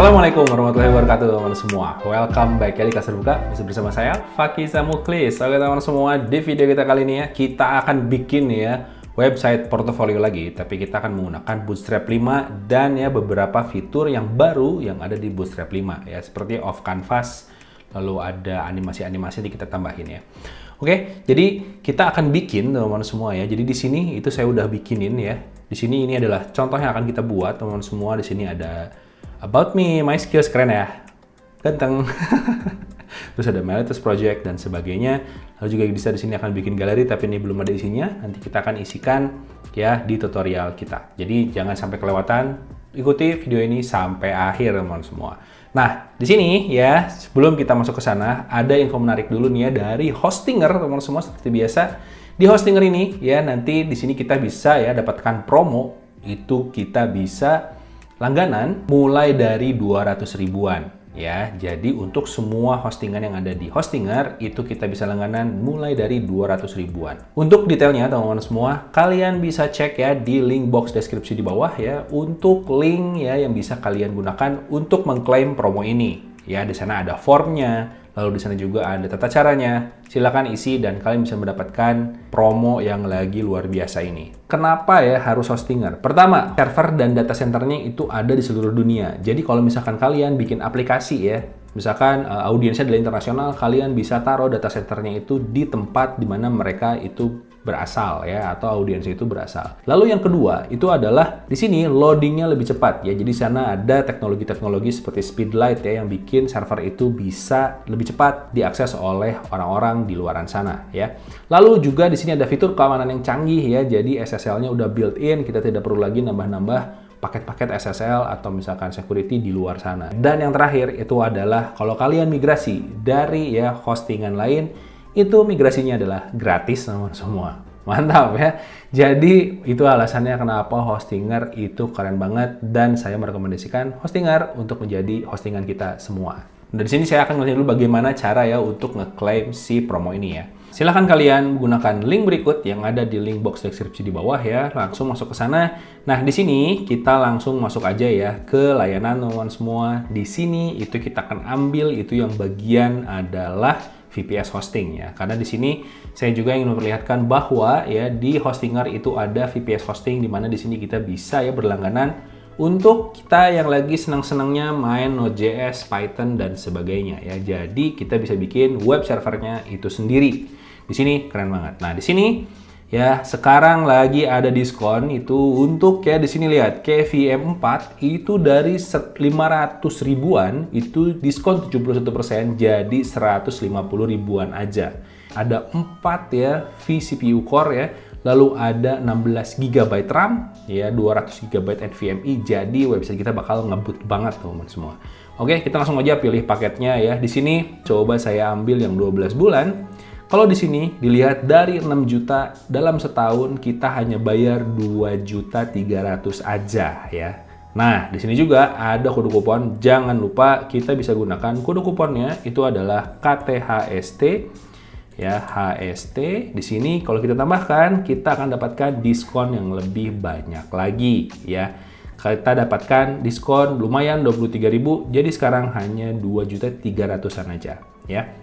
Assalamualaikum warahmatullahi wabarakatuh teman-teman semua. Welcome back ya di Kelas Terbuka. Masih bersama saya Fakih Samuklis. Oke teman-teman semua, di video kita kali ini ya kita akan bikin ya website portofolio lagi, tapi kita akan menggunakan Bootstrap 5 dan ya beberapa fitur yang baru yang ada di Bootstrap 5 ya, seperti off canvas, lalu ada animasi-animasi yang kita tambahin ya. Oke, jadi kita akan bikin teman-teman semua ya. Jadi di sini itu saya udah bikinin ya. Di sini ini adalah contoh yang akan kita buat teman-teman semua. Di sini ada About Me, My Skills, keren ya, ganteng. Terus ada My Latest Project dan sebagainya. Lalu juga bisa di sini akan bikin galeri, tapi ini belum ada isinya. Nanti kita akan isikan ya di tutorial kita. Jadi jangan sampai kelewatan. Ikuti video ini sampai akhir teman-teman semua. Nah, di sini ya sebelum kita masuk ke sana ada info menarik dulu nih ya dari Hostinger teman-teman semua. Seperti biasa di Hostinger ini ya nanti di sini kita bisa ya dapatkan promo. Itu kita bisa langganan mulai dari 200 ribuan ya. Jadi untuk semua hostingan yang ada di Hostinger itu kita bisa langganan mulai dari 200 ribuan. Untuk detailnya teman-teman semua, kalian bisa cek ya di link box deskripsi di bawah ya untuk link ya yang bisa kalian gunakan untuk mengklaim promo ini. Ya, di sana ada formnya, lalu di sana juga ada tata caranya. Silakan isi dan kalian bisa mendapatkan promo yang lagi luar biasa ini. Kenapa ya harus Hostinger? Pertama, server dan data centernya itu ada di seluruh dunia. Jadi kalau misalkan kalian bikin aplikasi ya, misalkan audiensnya adalah internasional, kalian bisa taruh data centernya itu di tempat di mana mereka itu berasal ya, atau audiens itu berasal. Lalu yang kedua itu adalah di sini loadingnya lebih cepat ya. Jadi di sana ada teknologi-teknologi seperti Speedlight ya yang bikin server itu bisa lebih cepat diakses oleh orang-orang di luaran sana ya. Lalu juga di sini ada fitur keamanan yang canggih ya. Jadi SSL-nya udah built-in, kita tidak perlu lagi nambah-nambah paket-paket SSL atau misalkan security di luar sana. Dan yang terakhir itu adalah kalau kalian migrasi dari ya hostingan lain, itu migrasinya adalah gratis teman-teman semua. Mantap ya. Jadi itu alasannya kenapa Hostinger itu keren banget dan saya merekomendasikan Hostinger untuk menjadi hostingan kita semua. Dan di sini saya akan ngelihat dulu bagaimana cara ya untuk ngeklaim si promo ini ya. Silahkan kalian menggunakan link berikut yang ada di link box deskripsi di bawah ya. Langsung masuk ke sana. Nah, di sini kita langsung masuk aja ya ke layanan teman-teman semua. Di sini itu kita akan ambil itu yang bagian adalah VPS hosting ya. Karena di sini saya juga ingin memperlihatkan bahwa ya di Hostinger itu ada VPS hosting di mana di sini kita bisa ya berlangganan untuk kita yang lagi senang-senangnya main Node.js, Python dan sebagainya ya. Jadi kita bisa bikin web servernya itu sendiri. Di sini keren banget. Nah, di sini ya sekarang lagi ada diskon itu untuk ya di sini lihat KVM 4 itu dari 500 ribuan itu diskon 71% jadi 150 ribuan aja. Ada 4 ya vCPU core ya, lalu ada 16 GB RAM ya, 200 GB NVMe. Jadi website kita bakal ngebut banget teman-teman semua. Oke, kita langsung aja pilih paketnya ya. Di sini coba saya ambil yang 12 bulan. Kalau di sini dilihat dari 6 juta dalam setahun kita hanya bayar 2.300.000 aja ya. Nah, di sini juga ada kode kupon. Jangan lupa kita bisa gunakan kode kuponnya itu adalah KTHST ya, HST. Di sini kalau kita tambahkan kita akan dapatkan diskon yang lebih banyak lagi ya. Kita dapatkan diskon lumayan 23.000. Jadi sekarang hanya 2.300.000-an aja ya.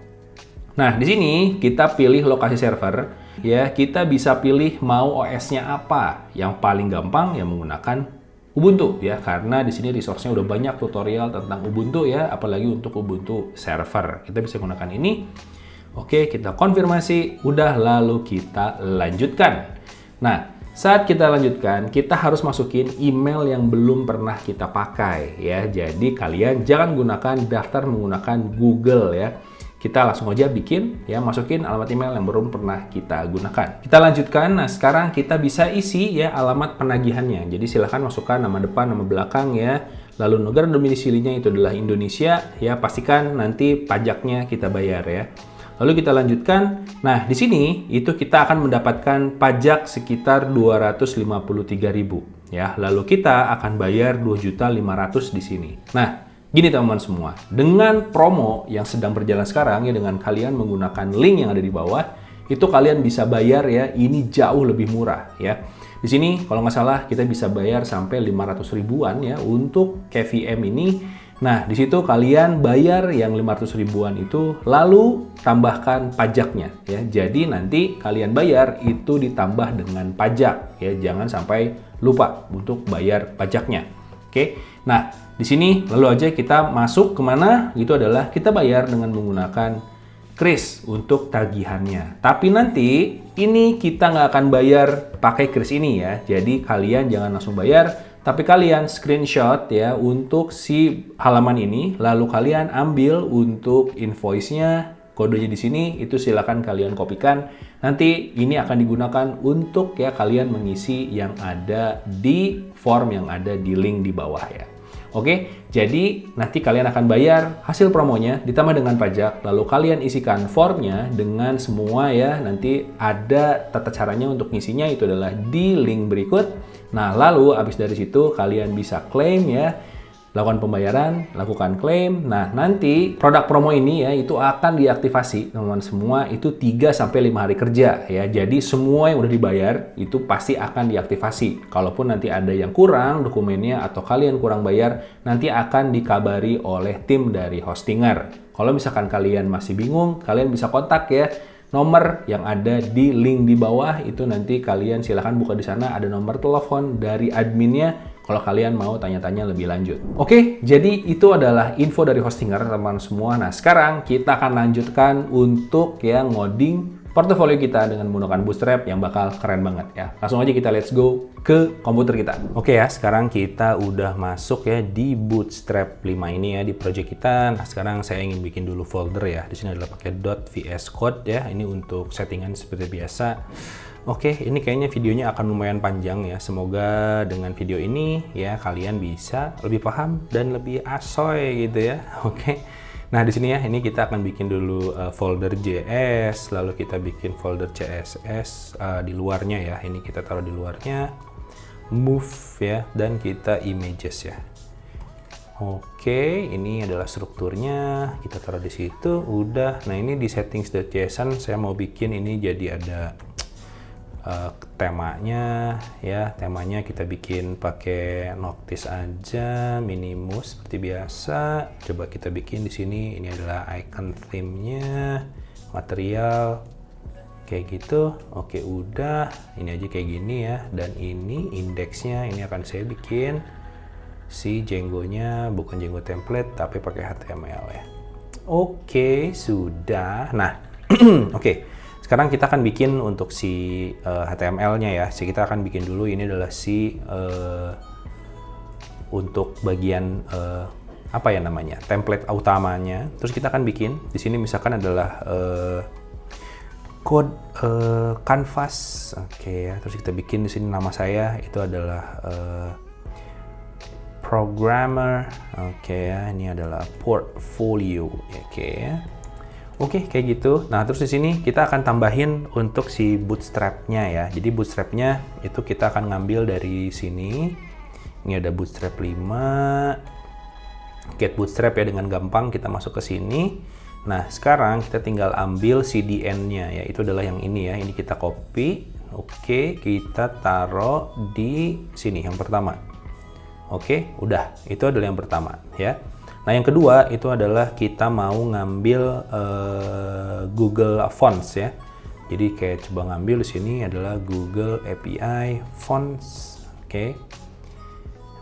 Nah, di sini kita pilih lokasi server, ya kita bisa pilih mau OS-nya apa. Yang paling gampang ya menggunakan Ubuntu ya, karena di sini resource-nya udah banyak tutorial tentang Ubuntu ya, apalagi untuk Ubuntu server. Kita bisa gunakan ini. Oke, kita konfirmasi, udah lalu kita lanjutkan. Nah, saat kita lanjutkan, kita harus masukin email yang belum pernah kita pakai ya. Jadi kalian jangan gunakan daftar menggunakan Google ya. Kita langsung aja bikin ya, masukin alamat email yang belum pernah kita gunakan. Kita lanjutkan. Nah, sekarang kita bisa isi ya alamat penagihannya. Jadi silahkan masukkan nama depan, nama belakang ya. Lalu negara domisilinya itu adalah Indonesia ya. Pastikan nanti pajaknya kita bayar ya. Lalu kita lanjutkan. Nah, di sini itu kita akan mendapatkan pajak sekitar 253.000 ya. Lalu kita akan bayar 2.500.000 di sini. Nah, gini teman-teman semua, dengan promo yang sedang berjalan sekarang ya, dengan kalian menggunakan link yang ada di bawah, itu kalian bisa bayar ya, ini jauh lebih murah ya. Di sini kalau nggak salah kita bisa bayar sampai 500 ribuan ya untuk KVM ini Nah, di situ kalian bayar yang 500 ribuan itu, lalu tambahkan pajaknya ya. Jadi nanti kalian bayar itu ditambah dengan pajak ya. Jangan sampai lupa untuk bayar pajaknya. Oke. Nah, di sini lalu aja kita masuk kemana? Itu adalah kita bayar dengan menggunakan kris untuk tagihannya. Tapi nanti ini kita nggak akan bayar pakai kris ini ya. Jadi kalian jangan langsung bayar. Tapi kalian screenshot ya untuk si halaman ini, lalu kalian ambil untuk invoice-nya, kodenya di sini, itu silakan kalian kopikan. Nanti ini akan digunakan untuk ya kalian mengisi yang ada di form yang ada di link di bawah ya. Oke, jadi nanti kalian akan bayar hasil promonya ditambah dengan pajak, lalu kalian isikan formnya dengan semua ya, nanti ada tata caranya untuk ngisinya, itu adalah di link berikut. Nah, lalu habis dari situ kalian bisa klaim ya, lakukan pembayaran, lakukan klaim. Nah, nanti produk promo ini ya itu akan diaktifasi teman-teman semua itu 3-5 hari kerja ya. Jadi semua yang udah dibayar itu pasti akan diaktifasi. Kalaupun nanti ada yang kurang dokumennya atau kalian kurang bayar, nanti akan dikabari oleh tim dari Hostinger. Kalau misalkan kalian masih bingung, kalian bisa kontak ya. Nomor yang ada di link di bawah itu nanti kalian silahkan buka di sana, ada nomor telepon dari adminnya kalau kalian mau tanya-tanya lebih lanjut. Oke, jadi itu adalah info dari Hostinger teman-teman semua. Nah, sekarang kita akan lanjutkan untuk yang ngoding portofolio kita dengan menggunakan Bootstrap yang bakal keren banget ya. Langsung aja kita let's go ke komputer kita. Oke ya, sekarang kita udah masuk ya di Bootstrap 5 ini ya di project kita. Nah, sekarang saya ingin bikin dulu folder ya. Di sini adalah pakai .vs code ya. Ini untuk settingan seperti biasa. Oke, ini kayaknya videonya akan lumayan panjang ya. Semoga dengan video ini ya kalian bisa lebih paham dan lebih asoy gitu ya. Oke. Nah, di sini ya, ini kita akan bikin dulu folder JS, lalu kita bikin folder CSS di luarnya ya. Ini kita taruh di luarnya, move ya, dan kita images ya. Oke, ini adalah strukturnya, kita taruh di situ, udah. Nah, ini di settings.json saya mau bikin ini jadi ada temanya ya. Temanya kita bikin pakai Noctis aja, Minimus seperti biasa. Coba kita bikin di sini, ini adalah icon theme-nya, material kayak gitu. Oke, udah. Ini aja kayak gini ya. Dan ini indeksnya, ini akan saya bikin si Django-nya bukan Django template tapi pakai HTML ya. Oke, sudah. Nah, oke. Sekarang kita akan bikin untuk si HTML-nya ya. Kita akan bikin dulu, ini adalah si untuk bagian apa ya namanya, template utamanya. Terus kita akan bikin di sini misalkan adalah code canvas. Oke ya. Terus kita bikin di sini nama saya itu adalah programmer. Oke ya. Ini adalah portfolio. Oke ya. Oke, kayak gitu. Nah, terus di sini kita akan tambahin untuk si bootstrap-nya ya. Jadi bootstrap-nya itu kita akan ngambil dari sini. Ini ada bootstrap 5. Get bootstrap ya, dengan gampang kita masuk ke sini. Nah, sekarang kita tinggal ambil CDN-nya ya. Itu adalah yang ini ya. Ini kita copy. Oke, kita taruh di sini yang pertama. Oke, udah. Itu adalah yang pertama ya. Nah, yang kedua itu adalah kita mau ngambil Google Fonts ya. Jadi kayak coba ngambil di sini adalah Google API Fonts. Oke.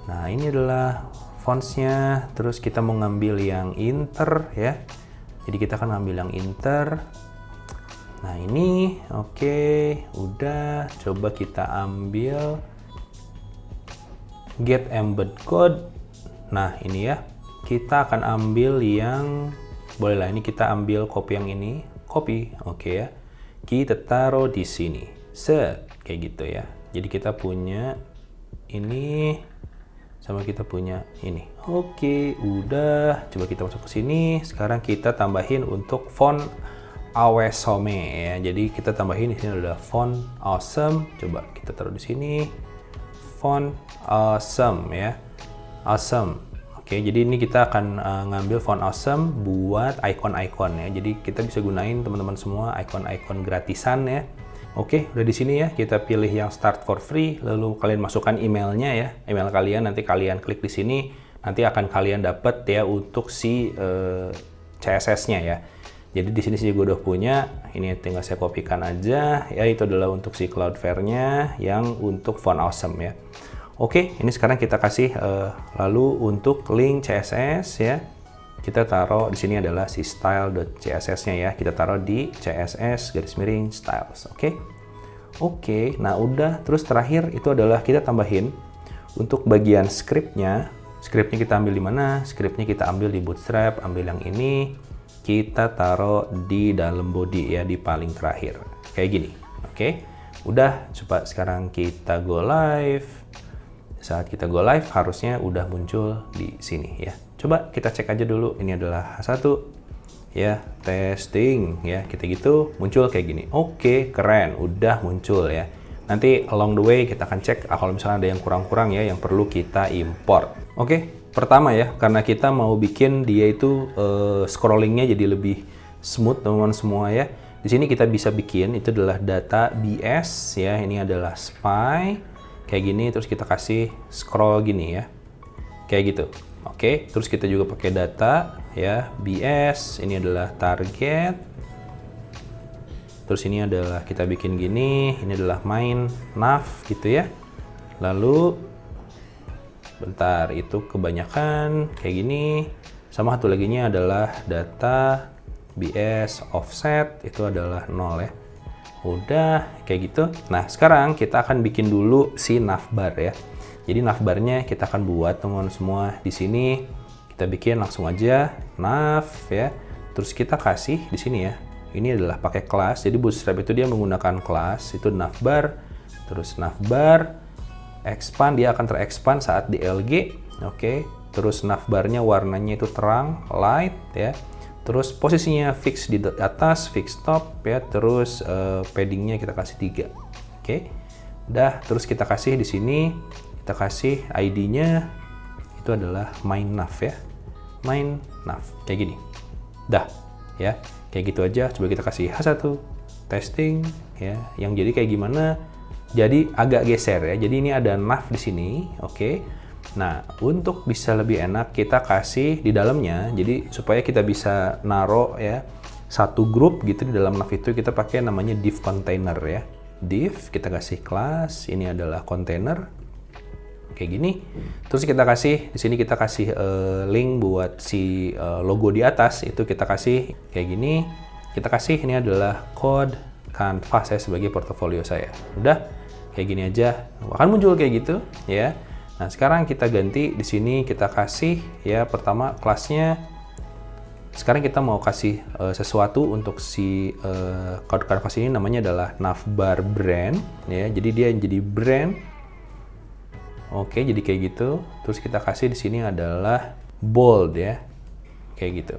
Nah, ini adalah fontsnya. Terus kita mau ngambil yang inter ya. Jadi kita akan ngambil yang inter. Nah, ini oke, udah. Coba kita ambil get embed code. Nah, ini ya. Kita akan ambil yang, bolehlah ini kita ambil copy yang ini, copy, oke ya. Kita taruh di sini, set, kayak gitu ya. Jadi kita punya ini, sama kita punya ini. Oke, udah. Coba kita masuk ke sini. Sekarang kita tambahin untuk font Awesome ya. Jadi kita tambahin di sini adalah font Awesome. Coba kita taruh di sini, font Awesome ya, Awesome. Oke, jadi ini kita akan ngambil font Awesome buat icon-icon ya. Jadi kita bisa gunain teman-teman semua icon-icon gratisan ya. Oke, udah di sini ya. Kita pilih yang start for free, lalu kalian masukkan emailnya ya, email kalian. Nanti kalian klik di sini, nanti akan kalian dapat ya untuk si CSS-nya ya. Jadi di sini saya juga udah punya, ini tinggal saya kopikan aja ya, itu adalah untuk si Cloudflare-nya yang untuk font awesome ya. Oke, ini sekarang kita kasih lalu untuk link CSS ya. Kita taruh di sini adalah si style.css-nya ya. Kita taruh di CSS _styles. Oke, nah udah. Terus terakhir itu adalah kita tambahin untuk bagian script-nya. Script-nya kita ambil di mana? Script-nya kita ambil di Bootstrap, ambil yang ini. Kita taruh di dalam body ya, di paling terakhir. Kayak gini. Oke. Udah, coba sekarang kita go live. Saat kita go live harusnya udah muncul di sini ya. Coba kita cek aja dulu. Ini adalah H1 ya, testing ya. Kita gitu muncul kayak gini. Oke, keren, udah muncul ya. Nanti along the way kita akan cek kalau misalnya ada yang kurang-kurang ya, yang perlu kita import. Oke. Pertama ya, karena kita mau bikin dia itu scrollingnya jadi lebih smooth teman-teman semua ya. Di sini kita bisa bikin itu adalah data BS ya. Ini adalah spy kayak gini, terus kita kasih scroll gini ya, kayak gitu. Oke, terus kita juga pakai data ya BS. Ini adalah target. Terus ini adalah kita bikin gini. Ini adalah main nav gitu ya. Lalu bentar, itu kebanyakan kayak gini. Sama satu laginya adalah data BS offset, itu adalah 0 ya. Udah kayak gitu. Nah, sekarang kita akan bikin dulu si navbar ya. Jadi navbarnya kita akan buat teman-teman semua di sini. Kita bikin langsung aja nav ya. Terus kita kasih di sini ya. Ini adalah pakai kelas. Jadi Bootstrap itu dia menggunakan kelas, itu navbar. Terus navbar expand, dia akan terexpand saat di LG. Oke. Terus navbarnya warnanya itu terang, light ya. Terus posisinya fix di atas, fix top ya. Terus paddingnya kita kasih 3. Oke. Udah, terus kita kasih di sini, kita kasih ID-nya itu adalah main nav ya. Main nav kayak gini. Dah ya. Kayak gitu aja. Coba kita kasih H1 testing ya. Yang jadi kayak gimana? Jadi agak geser ya. Jadi ini ada nav di sini, oke. Nah, untuk bisa lebih enak kita kasih di dalamnya. Jadi supaya kita bisa naruh ya satu grup gitu di dalam nav itu, kita pakai namanya div container ya. Div, kita kasih kelas, ini adalah container. Kayak gini. Terus kita kasih di sini, kita kasih link buat si logo di atas, itu kita kasih kayak gini. Kita kasih ini adalah code canvas saya sebagai portofolio saya. Udah kayak gini aja akan muncul kayak gitu ya. Nah, sekarang kita ganti di sini, kita kasih ya pertama kelasnya. Sekarang kita mau kasih sesuatu untuk si code canvas ini, namanya adalah navbar brand ya. Jadi dia jadi brand. Oke, jadi kayak gitu. Terus kita kasih di sini adalah bold ya. Kayak gitu.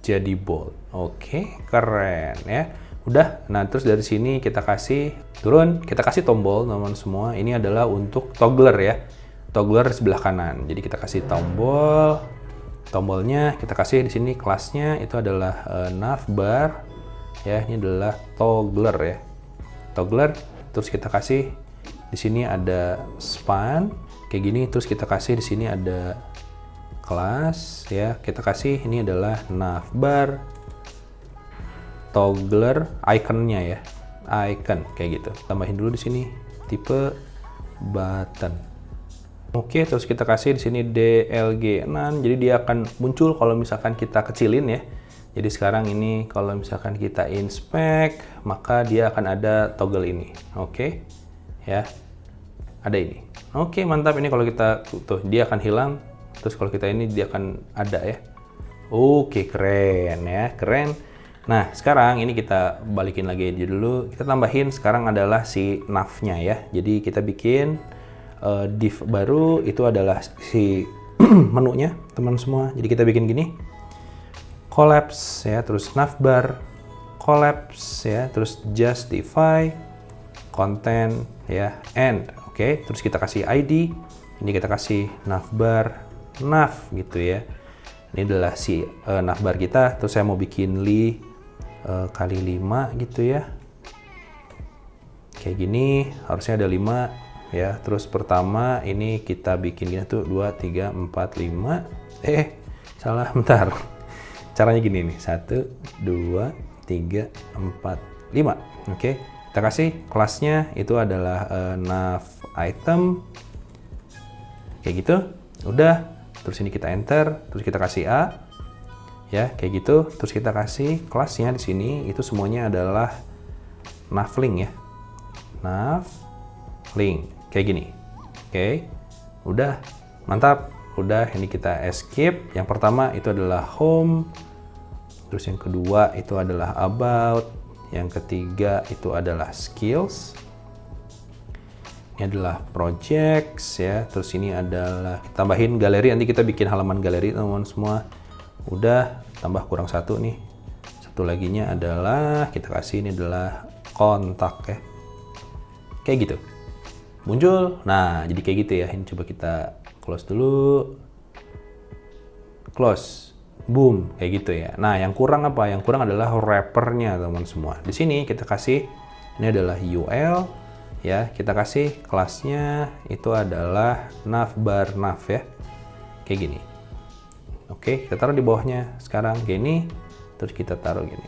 Jadi bold. Oke, keren ya. Udah, nah terus dari sini kita kasih turun, kita kasih tombol teman-teman semua. Ini adalah untuk toggler ya, toggler sebelah kanan. Jadi kita kasih tombol, tombolnya kita kasih di sini kelasnya itu adalah navbar ya. Ini adalah toggler ya, toggler. Terus kita kasih di sini ada span kayak gini. Terus kita kasih di sini ada kelas ya. Kita kasih ini adalah navbar toggler iconnya ya, icon kayak gitu. Tambahin dulu di sini tipe button. Oke, terus kita kasih di sini DLG6. Jadi dia akan muncul kalau misalkan kita kecilin ya. Jadi sekarang ini kalau misalkan kita inspect, maka dia akan ada toggle ini. Oke. Ya. Ada ini. Oke, mantap. Ini kalau kita tuh dia akan hilang. Terus kalau kita ini dia akan ada ya. Oke, keren ya, keren. Nah, sekarang ini kita balikin lagi aja dulu. Kita tambahin sekarang adalah si nav-nya ya. Jadi kita bikin div baru, itu adalah si menunya, teman semua. Jadi kita bikin gini. Collapse ya, terus navbar, collapse ya, terus justify, content ya, end. Oke, terus kita kasih ID. Ini kita kasih navbar, nav gitu ya. Ini adalah si navbar kita. Terus saya mau bikin kali 5 gitu ya. Kayak gini, harusnya ada 5 ya. Terus pertama ini kita bikin gini tuh 2, 3, 4, 5. Salah, bentar. Caranya gini nih, 1, 2, 3, 4, 5. Oke, kita kasih kelasnya itu adalah nav item. Kayak gitu. Udah, terus ini kita enter, terus kita kasih A. Ya, kayak gitu. Terus kita kasih kelasnya di sini itu semuanya adalah navlink ya. Navlink kayak gini. Oke. Udah, mantap. Udah, ini kita escape. Yang pertama itu adalah home. Terus yang kedua itu adalah about. Yang ketiga itu adalah skills. Ini adalah projects ya. Terus ini adalah tambahin galeri. Nanti kita bikin halaman galeri teman-teman semua. Udah, tambah kurang satu nih. Satu laginya adalah kita kasih ini adalah kontak ya. Kayak gitu. Muncul. Nah, jadi kayak gitu ya. Ini coba kita close dulu. Close. Boom, kayak gitu ya. Nah, yang kurang apa? Yang kurang adalah wrappernya teman-teman semua. Di sini kita kasih ini adalah UL ya. Kita kasih kelasnya itu adalah navbar nav ya. Kayak gini. Oke, kita taruh di bawahnya sekarang gini, terus kita taruh gini.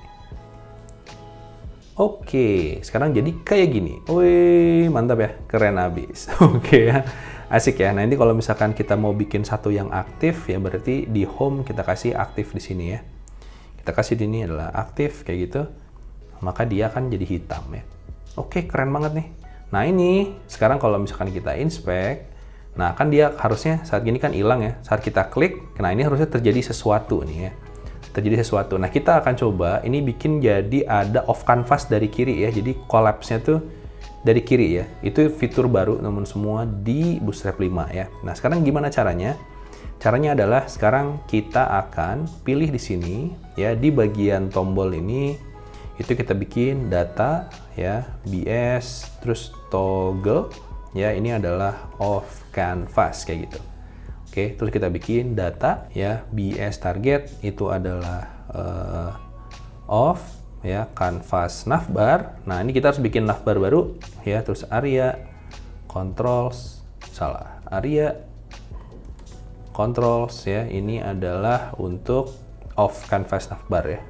Oke, sekarang jadi kayak gini. Wih, mantap ya, keren abis. Oke ya, asik ya. Nanti kalau misalkan kita mau bikin satu yang aktif ya, berarti di home kita kasih aktif di sini ya. Kita kasih di ini adalah aktif kayak gitu, maka dia akan jadi hitam ya. Oke, keren banget nih. Nah ini sekarang kalau misalkan kita inspect, nah kan dia harusnya saat gini kan hilang ya. Saat kita klik, nah ini harusnya terjadi sesuatu nih ya. Terjadi sesuatu. Nah kita akan coba ini bikin jadi ada off canvas dari kiri ya. Jadi collapse-nya tuh dari kiri ya. Itu fitur baru teman semua di Bootstrap 5 ya. Nah sekarang gimana caranya? Caranya adalah sekarang kita akan pilih di sini ya, di bagian tombol ini itu kita bikin data ya, BS, terus toggle. Ya, ini adalah off canvas kayak gitu. Oke, terus kita bikin data ya, BS target itu adalah off ya, canvas navbar. Nah, ini kita harus bikin navbar baru ya, terus area controls area controls ya. Ini adalah untuk off canvas navbar ya.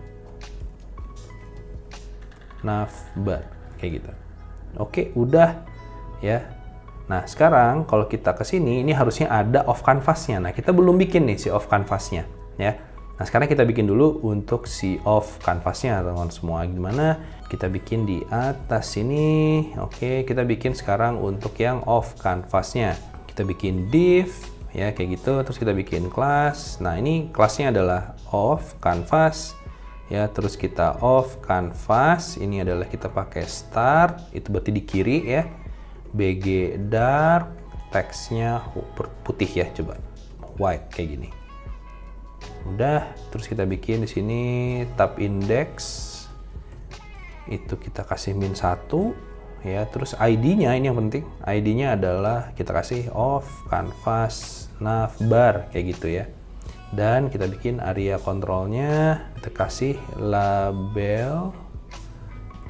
Navbar kayak gitu. Oke, udah ya. Nah, sekarang kalau kita ke sini, ini harusnya ada off canvas-nya. Nah, kita belum bikin nih si off canvas-nya, ya. Nah, sekarang kita bikin dulu untuk si off canvas-nya, teman-teman semua. Gimana? Kita bikin di atas sini. Oke, kita bikin sekarang untuk yang off canvas-nya. Kita bikin div, ya, kayak gitu. Terus kita bikin class. Nah, ini kelasnya adalah off canvas, ya. Terus kita off canvas. Ini adalah kita pakai start. Itu berarti di kiri, ya. BG dark, teksnya putih ya, coba white kayak gini. Udah, terus kita bikin di sini tab index itu kita kasih -1 ya. Terus ID-nya ini yang penting, ID-nya adalah kita kasih off canvas navbar kayak gitu ya. Dan kita bikin area kontrolnya, kita kasih label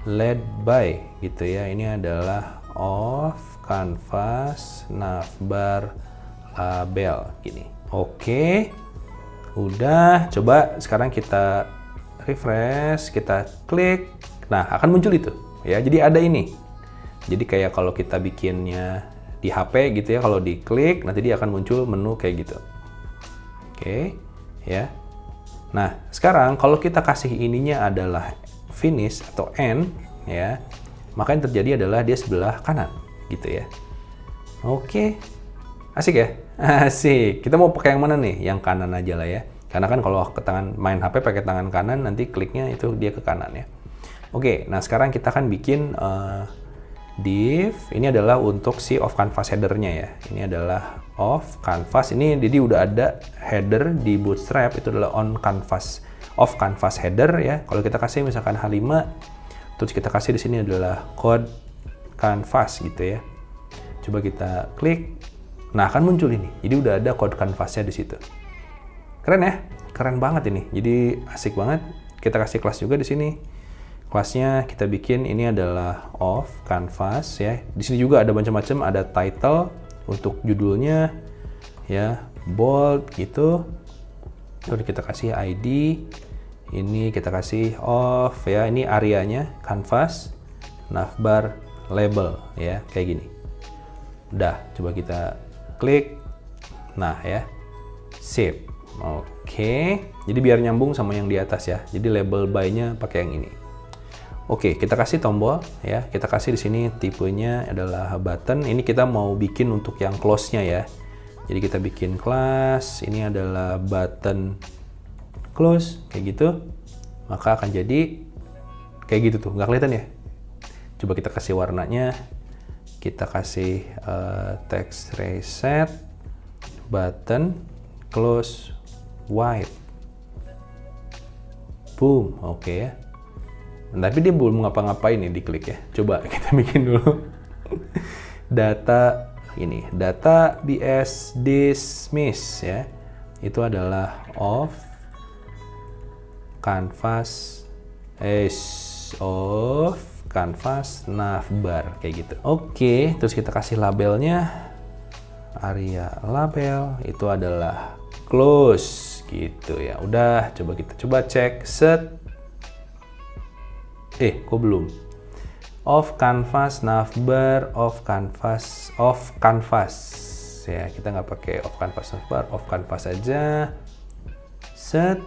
led by gitu ya. Ini adalah off canvas navbar label gini. Oke, udah. Coba sekarang kita refresh, kita klik. Nah, akan muncul itu ya. Jadi ada ini. Jadi kayak kalau kita bikinnya di HP gitu ya, kalau diklik nanti dia akan muncul menu kayak gitu. Oke, ya. Nah, sekarang kalau kita kasih ininya adalah finish atau end ya, maka yang terjadi adalah dia sebelah kanan gitu ya. Oke, asik ya. Asik. Kita mau pakai yang mana nih? Yang kanan aja lah ya, karena kan kalau ke tangan main HP pakai tangan kanan, nanti kliknya itu dia ke kanan ya. Oke, nah sekarang kita akan bikin div. Ini adalah untuk si off canvas headernya ya. Ini adalah off canvas. Ini jadi udah ada header di Bootstrap, itu adalah on canvas, off canvas header ya. Kalau kita kasih misalkan H5, terus kita kasih di sini adalah code canvas gitu ya. Coba kita klik. Nah, akan muncul ini. Jadi udah ada code canvasnya di situ. Keren ya? Keren banget ini. Jadi asik banget. Kita kasih kelas juga di sini. Kelasnya kita bikin ini adalah of canvas ya. Di sini juga ada macam-macam, ada title untuk judulnya ya, bold gitu. Terus kita kasih ID. Ini kita kasih of ya, ini areanya canvas, navbar, label ya, kayak gini. Udah, coba kita klik. Nah ya, save. Oke, jadi biar nyambung sama yang di atas ya. Jadi label by-nya pakai yang ini. Oke, kita kasih tombol ya. Kita kasih di sini tipenya adalah button. Ini kita mau bikin untuk yang close-nya ya. Jadi kita bikin kelas. Ini adalah button close kayak gitu. Maka akan jadi kayak gitu tuh. Nggak kelihatan ya? Coba kita kasih warnanya. Kita kasih text reset button close white. Boom, oke ya. Tapi dia belum ngapa-ngapain nih diklik ya. Coba kita bikin dulu. Data ini, data BS dismiss ya. Itu adalah of canvas navbar kayak gitu. Oke, terus kita kasih labelnya area label itu adalah close gitu ya. Udah, coba kita cek set. Kok belum? Of canvas navbar, of canvas ya, kita nggak pakai of canvas navbar, of canvas aja. Set,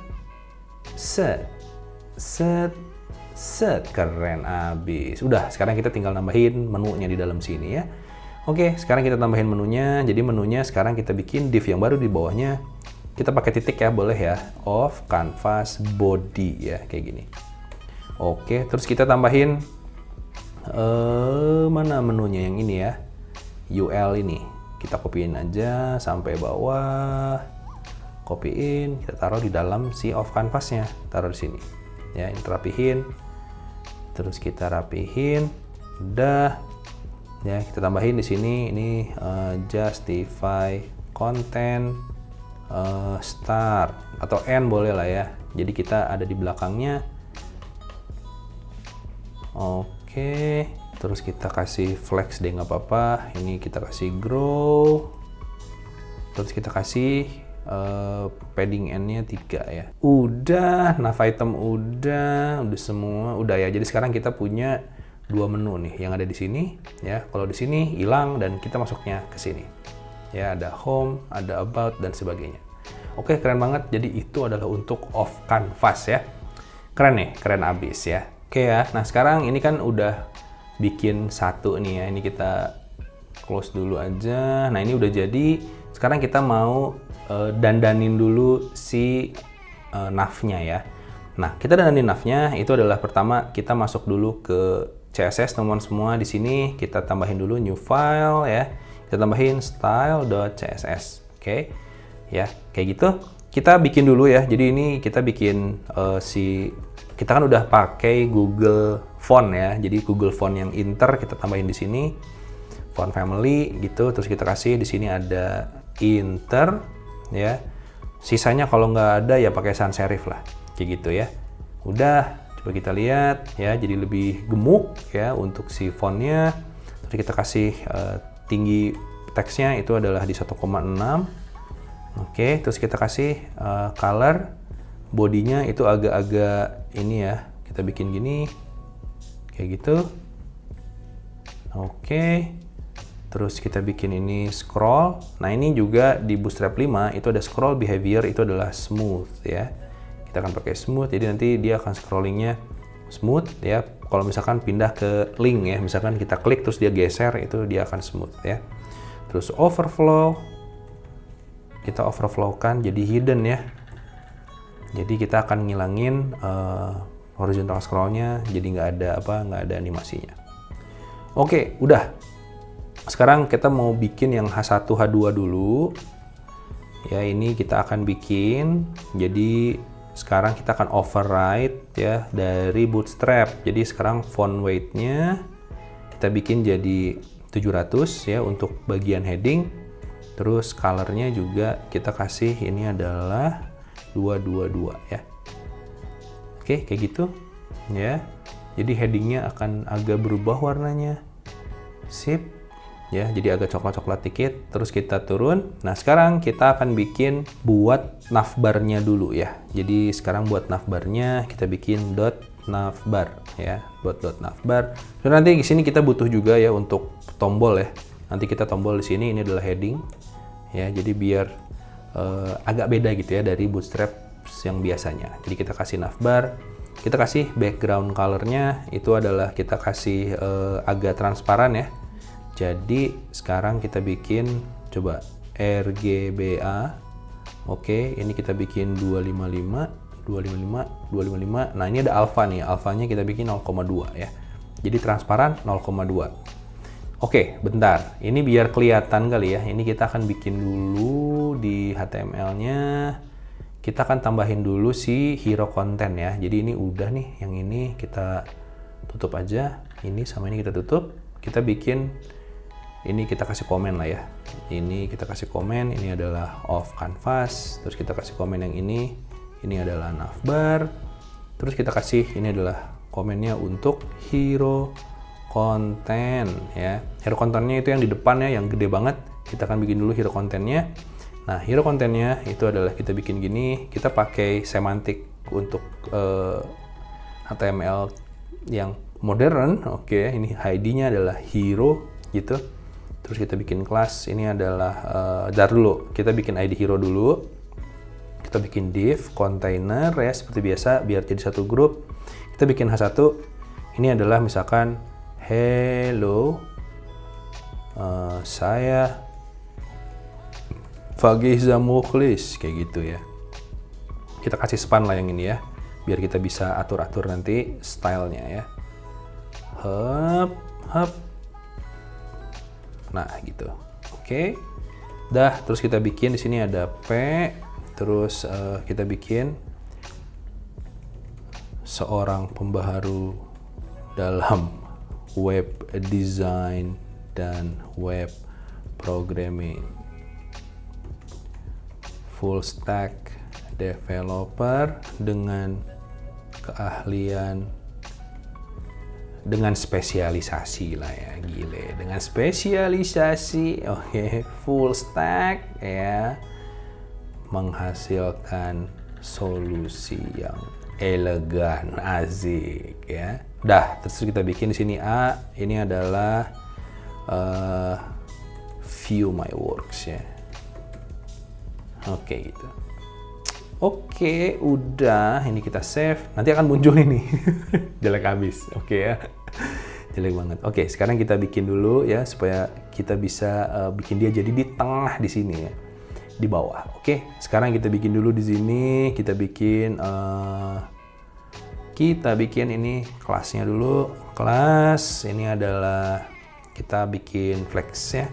keren abis. Udah, sekarang kita tinggal nambahin menunya di dalam sini ya. Oke, sekarang kita tambahin menunya. Jadi menunya sekarang kita bikin div yang baru di bawahnya. Kita pakai titik ya, boleh ya. Of canvas body ya, kayak gini. Oke, terus kita tambahin mana menunya yang ini ya, UL ini. Kita kopiin aja sampai bawah. Kopiin, kita taruh di dalam si of canvasnya. Taruh di sini. Ya, ini rapihin. Terus kita rapihin. Udah. Ya, kita tambahin di sini ini justify content start atau end boleh lah ya. Jadi kita ada di belakangnya. Oke, terus kita kasih flex deh nggak apa-apa. Ini kita kasih grow. Terus kita kasih padding end-nya 3 ya. Udah, nav item udah semua, udah ya. Jadi sekarang kita punya 2 menu nih yang ada di sini ya. Kalau di sini hilang dan kita masuknya ke sini. Ya, ada home, ada about dan sebagainya. Oke, keren banget. Jadi itu adalah untuk of canvas ya. Keren nih, keren abis ya. Oke ya, nah sekarang ini kan udah bikin satu nih ya, ini kita close dulu aja. Nah ini udah jadi, sekarang kita mau dandanin dulu si navnya ya. Nah kita dandanin navnya itu adalah pertama kita masuk dulu ke CSS teman-teman semua. Di sini kita tambahin dulu new file ya, kita tambahin style.css, oke ya, kayak gitu. Kita bikin dulu ya, jadi ini kita bikin kita kan udah pakai Google Font ya, jadi Google Font yang inter kita tambahin di sini, font family gitu, terus kita kasih di sini ada inter ya. Sisanya kalau nggak ada ya pakai sans serif lah, kayak gitu ya. Udah, coba kita lihat ya, jadi lebih gemuk ya untuk si fontnya. Terus kita kasih tinggi teksnya itu adalah di 1,6. Oke, terus kita kasih color. Bodinya itu agak-agak ini ya, kita bikin gini kayak gitu. Oke, terus kita bikin ini scroll. Nah ini juga di Bootstrap 5 itu ada scroll behavior, itu adalah smooth ya. Kita akan pakai smooth, jadi nanti dia akan scrollingnya smooth ya. Kalau misalkan pindah ke link ya, misalkan kita klik terus dia geser, itu dia akan smooth ya. Terus overflow, kita overflow kan jadi hidden ya. Jadi kita akan ngilangin horizontal scrollnya, jadi nggak ada animasinya. Oke, udah. Sekarang kita mau bikin yang H1, H2 dulu. Ya, ini kita akan bikin. Jadi sekarang kita akan override ya dari Bootstrap. Jadi sekarang font weight-nya kita bikin jadi 700 ya untuk bagian heading. Terus color-nya juga kita kasih ini adalah 222 ya. Oke, kayak gitu ya. Jadi headingnya akan agak berubah warnanya. Sip. Ya, jadi agak coklat-coklat dikit. Terus kita turun. Nah, sekarang kita akan bikin buat navbarnya dulu ya. Jadi sekarang buat navbarnya kita bikin .navbar ya, buat .navbar. Dan nanti di sini kita butuh juga ya untuk tombol ya. Nanti kita tombol di sini, ini adalah heading ya. Jadi biar agak beda gitu ya dari Bootstrap yang biasanya. Jadi kita kasih navbar, kita kasih background colornya itu adalah kita kasih agak transparan ya. Jadi sekarang kita bikin coba RGBA. Oke, ini kita bikin 255. Nah, ini ada alpha nih. Alfanya kita bikin 0,2 ya. Jadi transparan 0,2. Oke, bentar. Ini biar kelihatan kali ya. Ini kita akan bikin dulu di HTML-nya. Kita akan tambahin dulu si hero content ya. Jadi ini udah nih, yang ini kita tutup aja. Ini sama ini kita tutup. Kita bikin, ini kita kasih komen lah ya. Ini kita kasih komen, ini adalah off canvas. Terus kita kasih komen yang ini adalah navbar. Terus kita kasih, ini adalah komennya untuk hero content ya. Hero contentnya itu yang di depan ya, yang gede banget. Kita akan bikin dulu hero contentnya. Nah, hero contentnya itu adalah kita bikin gini. Kita pakai semantik untuk HTML yang modern. Oke, ini ID-nya adalah hero gitu. Terus kita bikin kelas, ini adalah dulu kita bikin ID hero dulu. Kita bikin div container ya seperti biasa biar jadi satu grup. Kita bikin H1. Ini adalah misalkan hello, saya Fagiza Mukhlis kayak gitu ya. Kita kasih span lah yang ini ya, biar kita bisa atur-atur nanti stylenya ya. Hup. Nah gitu. Oke. Dah, terus kita bikin di sini ada P. Terus kita bikin seorang pembaharu dalam web design dan web programming, full stack developer dengan keahlian, dengan spesialisasi lah ya, gile, dengan spesialisasi. Oke, full stack ya, menghasilkan solusi yang elegan, asik ya. Dah, terus kita bikin di sini A, ini adalah view my works ya. Oke gitu. Oke, udah, ini kita save. Nanti akan muncul ini. Jelek habis. Oke ya. Jelek banget. Oke, sekarang kita bikin dulu ya supaya kita bisa bikin dia jadi di tengah di sini ya. Di bawah. Oke, sekarang kita bikin dulu di sini. Kita bikin ini kelasnya dulu. Kelas ini adalah kita bikin flex ya.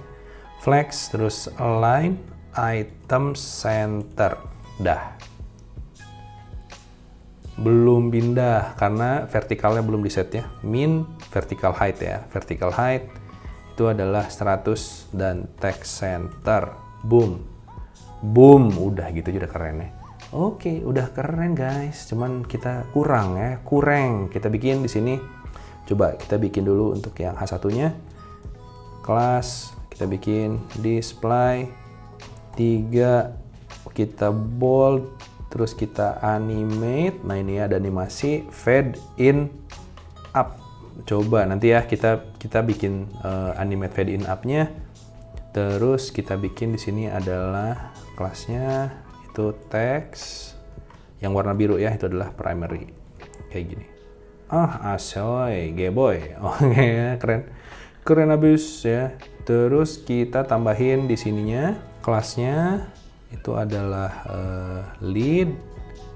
Flex terus align item center. Dah. Belum pindah karena vertikalnya belum di set ya. Min vertical height ya. Vertical height itu adalah 100 dan text center. Boom. Boom, udah gitu udah keren ya. Oke, udah keren guys. Cuman kita kurang ya, kurang. Kita bikin di sini. Coba kita bikin dulu untuk yang H1-nya. Kelas, kita bikin display 3, kita bold, terus kita animate. Nah, ini ada animasi fade in up. Coba nanti ya kita bikin animate fade in up-nya. Terus kita bikin di sini adalah kelasnya itu text yang warna biru ya, itu adalah primary kayak gini. Asoy, geboy. Oke, keren abis ya. Terus kita tambahin di sininya kelasnya itu adalah lead.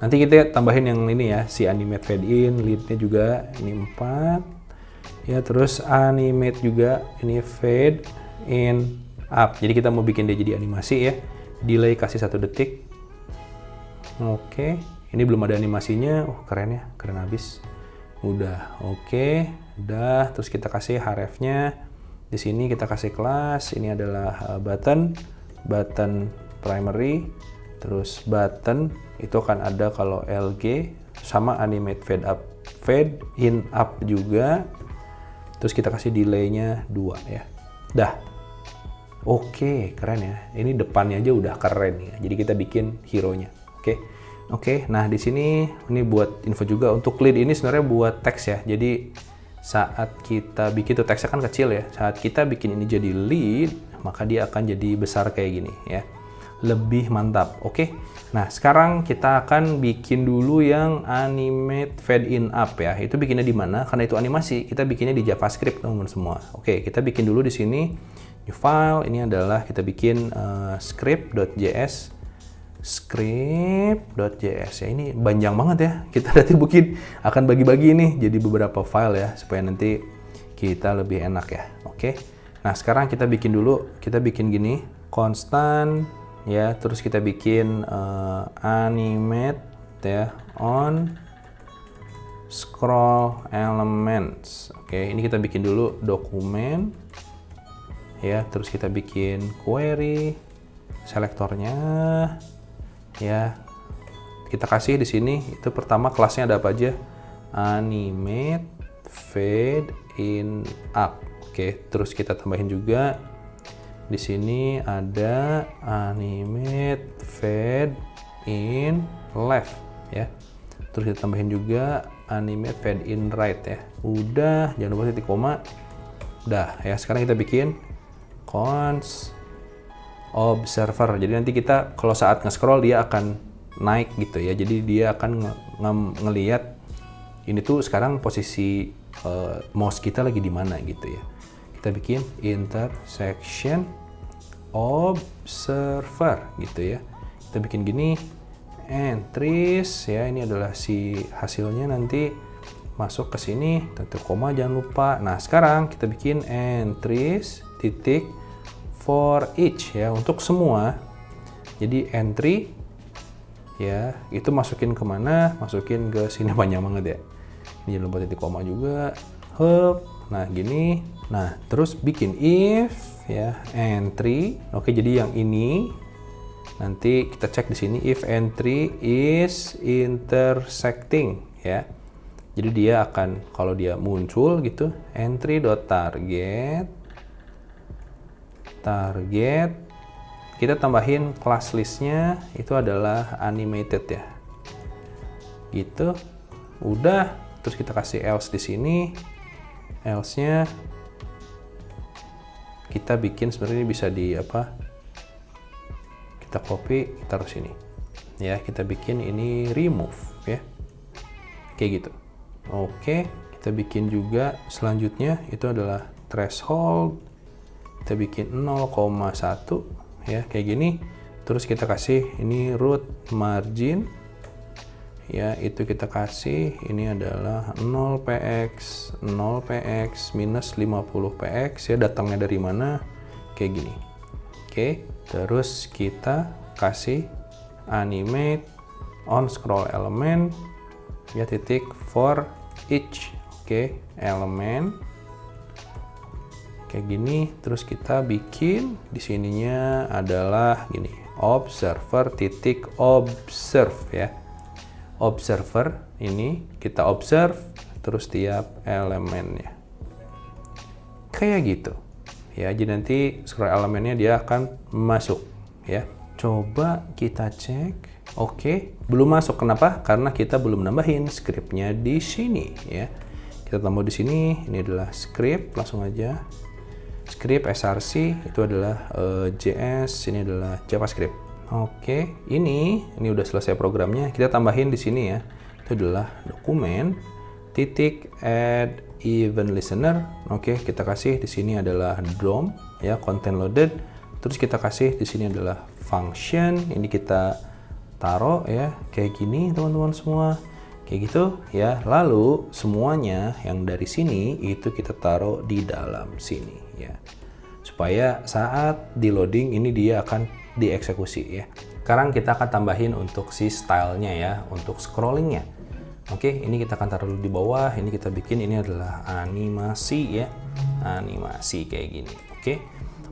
Nanti kita tambahin yang ini ya, si animate fade in, leadnya juga ini 4 ya. Terus animate juga ini fade in up. Jadi kita mau bikin dia jadi animasi ya. Delay kasih 1 detik. Oke, ini belum ada animasinya. Keren ya, keren abis. Udah, oke, udah. Terus kita kasih href-nya. Di sini kita kasih kelas. Ini adalah button primary. Terus button itu akan ada kalau LG sama animate fade up fade in up juga. Terus kita kasih delay-nya 2 ya. Dah. Oke, keren ya. Ini depannya aja udah keren ya. Jadi kita bikin hero-nya. Oke. Nah di sini ini buat info juga untuk lead ini sebenarnya buat teks ya. Jadi saat kita bikin tuh teksnya kan kecil ya. Saat kita bikin ini jadi lead, maka dia akan jadi besar kayak gini ya. Lebih mantap. Oke. Nah, sekarang kita akan bikin dulu yang animate fade in up ya. Itu bikinnya di mana? Karena itu animasi, kita bikinnya di JavaScript teman-teman semua. Oke, kita bikin dulu di sini new file. Ini adalah kita bikin script.js ya. Ini panjang banget ya. Kita nanti mungkin akan bagi-bagi ini jadi beberapa file ya supaya nanti kita lebih enak ya. Oke. Nah, sekarang kita bikin dulu. Kita bikin gini, constant ya, terus kita bikin animate ya on scroll elements. Oke, ini kita bikin dulu dokumen ya, terus kita bikin query selektornya ya. Kita kasih di sini itu pertama kelasnya ada apa aja? Animate fade in up. Oke, terus kita tambahin juga di sini ada animate fade in left ya. Terus kita tambahin juga animate fade in right ya. Udah, jangan lupa titik koma. Udah ya, sekarang kita bikin cons observer. Jadi nanti kita kalau saat nge-scroll dia akan naik gitu ya. Jadi dia akan ngelihat ini tuh sekarang posisi mouse kita lagi di mana gitu ya. Kita bikin intersection observer gitu ya. Kita bikin gini entries ya, ini adalah si hasilnya nanti masuk ke sini, titik koma jangan lupa. Nah, sekarang kita bikin entries titik for each ya untuk semua. Jadi entry ya, itu masukin kemana? Masukin ke sini banyak banget ya. Ini jangan lupa titik koma juga. Hub. Nah, gini. Nah, terus bikin if ya entry. Oke, jadi yang ini nanti kita cek di sini if entry is intersecting ya. Jadi dia akan kalau dia muncul gitu entry.target kita tambahin class listnya itu adalah animated ya. Gitu. Udah, terus kita kasih else di sini. Else-nya kita bikin sebenarnya bisa di apa? Kita copy, taruh sini. Ya, kita bikin ini remove ya. Kayak gitu. Oke, kita bikin juga selanjutnya itu adalah threshold. Kita bikin 0,1 ya, kayak gini. Terus kita kasih ini root margin. Ya, itu kita kasih ini adalah 0px minus 50px ya, datangnya dari mana kayak gini. Oke, terus kita kasih animate on scroll element ya titik for each. Oke, elemen kayak gini. Terus kita bikin di sininya adalah gini, observer titik observe ya. Observer ini kita observe terus tiap elemennya kayak gitu ya. Jadi nanti scroll elemennya dia akan masuk ya. Coba kita cek. Oke, belum masuk. Kenapa? Karena kita belum nambahin scriptnya di sini ya. Kita tambah di sini. Ini adalah script, langsung aja script src itu adalah JS, ini adalah JavaScript. Oke, ini udah selesai programnya. Kita tambahin di sini ya. Itu adalah dokumen titik add event listener. Oke, kita kasih di sini adalah DOM ya, content loaded. Terus kita kasih di sini adalah function. Ini kita taruh ya kayak gini teman-teman semua. Kayak gitu ya. Lalu semuanya yang dari sini itu kita taruh di dalam sini ya. Supaya saat di loading ini dia akan dieksekusi ya. Sekarang kita akan tambahin untuk si stylenya ya, untuk scrollingnya. Oke, ini kita akan taruh dulu di bawah. Ini kita bikin ini adalah animasi ya, animasi kayak gini.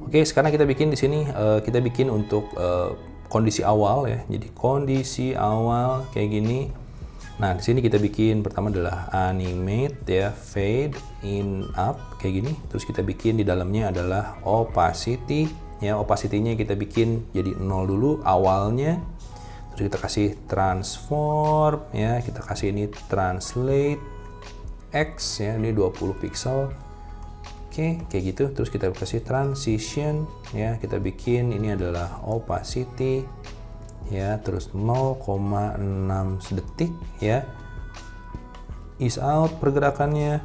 Oke, sekarang kita bikin di sini kita bikin untuk kondisi awal ya. Jadi kondisi awal kayak gini. Nah, di sini kita bikin pertama adalah animate ya, fade in up kayak gini. Terus kita bikin di dalamnya adalah opacity ya, opacity-nya kita bikin jadi 0 dulu awalnya. Terus kita kasih transform ya, kita kasih ini translate X ya, ini 20 pixel. Oke, kayak gitu. Terus kita kasih transition ya, kita bikin ini adalah opacity ya, terus 0,6 detik ya, ease out pergerakannya.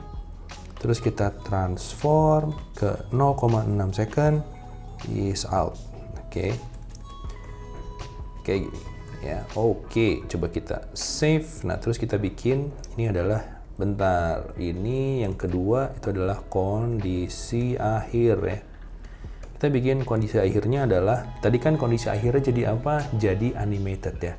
Terus kita transform ke 0,6 second, ease out. Oke, kayak gini ya. Oke, coba kita save. Nah, terus kita bikin ini adalah, bentar, ini yang kedua itu adalah kondisi akhir ya. Kita bikin kondisi akhirnya adalah, tadi kan kondisi akhirnya jadi apa? Jadi animated ya.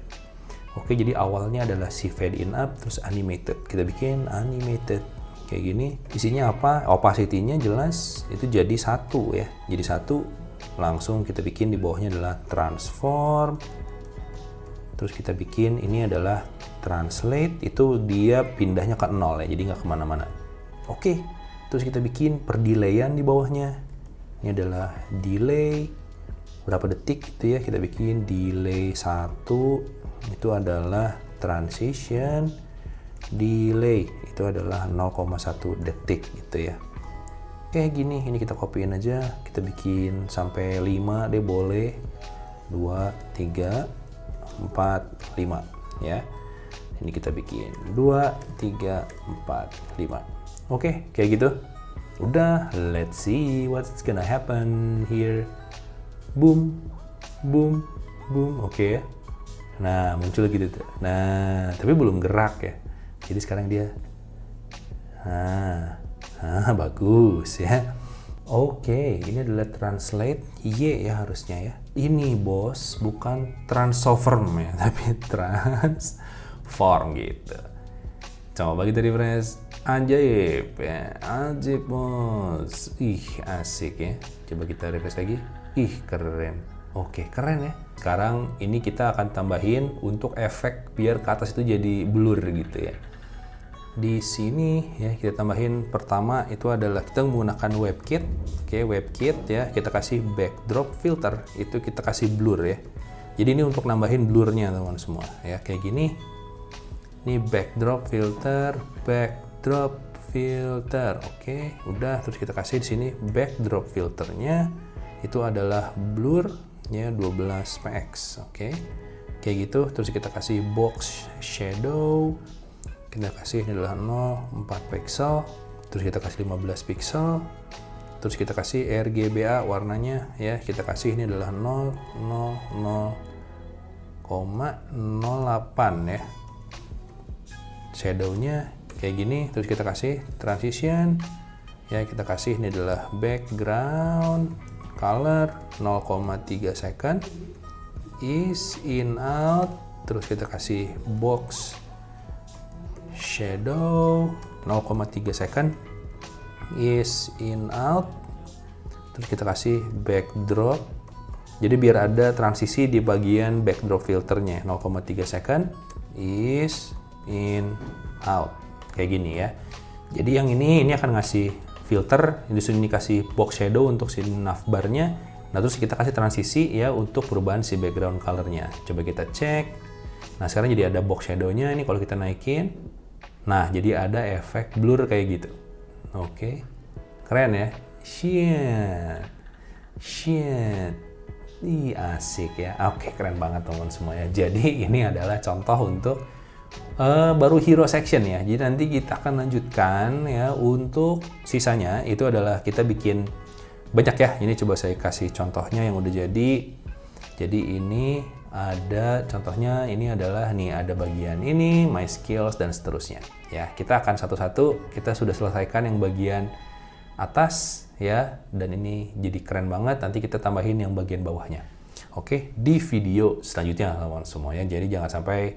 Oke, jadi awalnya adalah si fade in up, terus animated. Kita bikin animated kayak gini. Isinya apa? Opacity-nya jelas itu jadi 1 ya. Jadi 1, langsung kita bikin di bawahnya adalah transform. Terus kita bikin ini adalah translate, itu dia pindahnya ke 0 ya, jadi nggak kemana-mana. Oke, terus kita bikin perdelayan di bawahnya. Ini adalah delay berapa detik itu ya, kita bikin delay 1, itu adalah transition delay, itu adalah 0,1 detik gitu ya. Kayak gini, ini kita copyin aja, kita bikin sampai 5 deh boleh, 2, 3, 4, 5 ya. Ini kita bikin 2, 3, 4, 5. Oke, kayak gitu. Udah, let's see what's gonna happen here. Boom, boom, boom. Oke ya. Nah, muncul gitu tuh. Nah, tapi belum gerak ya. Jadi sekarang dia, bagus ya. Oke, ini adalah translate Y ya harusnya ya. Ini bos, bukan transform ya, tapi transform gitu. Coba kita refresh. Ajaib ya, ajaib bos. Ih, asik ya. Coba kita refresh lagi. Ih, keren. Oke, keren ya. Sekarang ini kita akan tambahin untuk efek biar ke atas itu jadi blur gitu ya. Di sini ya kita tambahin, pertama itu adalah kita menggunakan WebKit. Oke, WebKit ya, kita kasih backdrop filter, itu kita kasih blur ya. Jadi ini untuk nambahin blurnya teman-teman semua ya, kayak gini. Ini backdrop filter. Oke, udah. Terus kita kasih di sini backdrop filternya itu adalah blur ya 12 px. Oke, kayak gitu. Terus kita kasih box shadow, kita kasih ini adalah 0,4 pixel. Terus kita kasih 15 pixel. Terus kita kasih RGBA warnanya ya, kita kasih ini adalah 0,08 ya. Shadownya kayak gini. Terus kita kasih transition ya, kita kasih ini adalah background color 0,3 second, is in out. Terus kita kasih box shadow 0,3 second, is in out. Terus kita kasih backdrop, jadi biar ada transisi di bagian backdrop filternya 0,3 second, is in out kayak gini ya. Jadi yang ini akan ngasih filter, di sini kasih box shadow untuk si navbarnya. Nah, terus kita kasih transisi ya untuk perubahan si background colornya. Coba kita cek. Nah, sekarang jadi ada box shadownya ini kalau kita naikin. Nah, jadi ada efek blur kayak gitu. Oke, keren ya. Shit. Ih, asik ya. Oke, keren banget teman-teman semua ya. Jadi ini adalah contoh untuk baru hero section ya. Jadi nanti kita akan lanjutkan ya untuk sisanya. Itu adalah kita bikin banyak ya. Ini coba saya kasih contohnya yang udah jadi. Jadi ini ada contohnya, ini adalah nih ada bagian ini, my skills dan seterusnya. Ya, kita akan satu-satu, kita sudah selesaikan yang bagian atas ya, dan ini jadi keren banget. Nanti kita tambahin yang bagian bawahnya. Oke, di video selanjutnya teman-teman semua ya. Jadi jangan sampai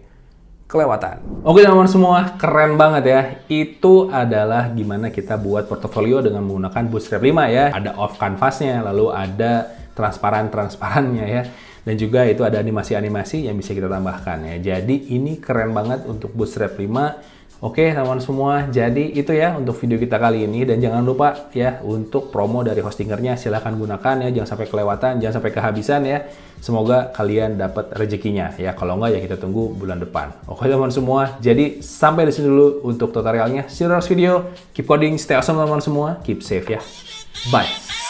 kelewatan. Oke teman-teman semua, keren banget ya. Itu adalah gimana kita buat portofolio dengan menggunakan Bootstrap 5 ya. Ada off canvas-nya, lalu ada transparannya ya. Dan juga itu ada animasi-animasi yang bisa kita tambahkan ya. Jadi ini keren banget untuk Bootstrap 5. Oke teman-teman semua, jadi itu ya untuk video kita kali ini. Dan jangan lupa ya untuk promo dari hostingernya silahkan gunakan ya, jangan sampai kelewatan, jangan sampai kehabisan ya. Semoga kalian dapat rezekinya ya, kalau enggak ya kita tunggu bulan depan. Oke teman-teman semua, jadi sampai di sini dulu untuk tutorialnya. See you in the next video, keep coding, stay awesome teman-teman semua, keep safe ya, bye.